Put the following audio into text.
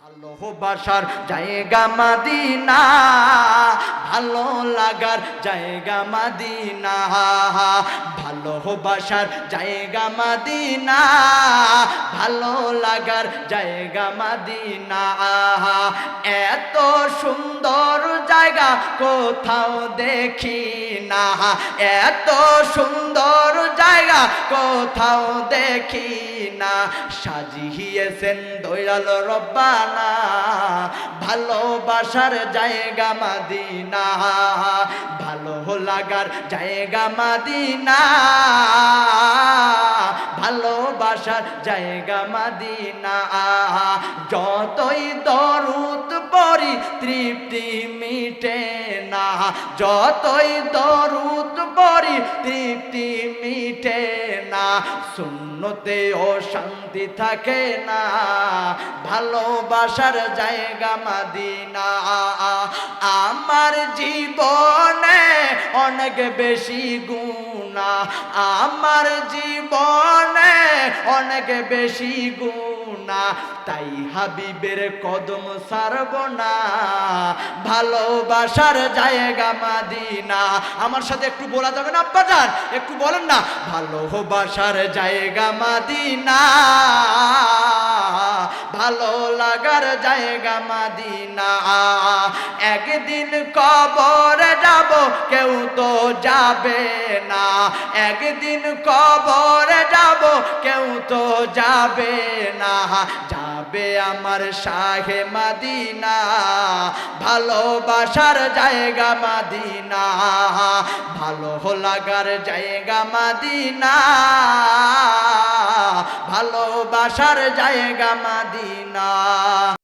ভালোবাসার জায়গা মদিনা, ভালো লাগার জায়গা মদিনা, ভালোবাসার জায়গা মদিনা, ভালো লাগার জায়গা মদিনা। এত সুন্দর জায়গা কোথাও দেখি না, এত সুন্দর জায়গা কোথাও দেখি না। সাজিয়েছেন দয়াল রব্বানা, ভালোবাসার জায়গা মদিনা, ভালো লাগার জায়গা মদিনা, ভালোবাসার জায়গা মদিনা। যতই দরুদ পড়ি তৃপ্তি মিটে না, যতই দরুদ পড়ি তৃপ্তি মিটে না। সুন্নতেও শান্তি থাকে না, ভালোবাসার জায়গা মদিনা। আমার জীবনে অনেক বেশি গুনাহ, আমার জীবনে অনেক বেশি গুনাহ, তাই হাবিবের কদম ছাড়ব না, ভালোবাসার জায়গা মদিনা। আমার সাথে একটু বলা যাবে না আব্বাজান? একটু বলেন না, ভালোবাসার জায়গা মদিনা, ভালো লাগার জায়গা মদিনা। একদিন কবরে যাব, কেউ তো যাবে না, একদিন কবরে যাব, কেউ তো যাবে না। যাবে আমার শাহে মদিনা, ভালোবাসার জায়গা মদিনা, ভালো লাগার জায়গা মদিনা, ভালোবাসার জায়গা মদিনা।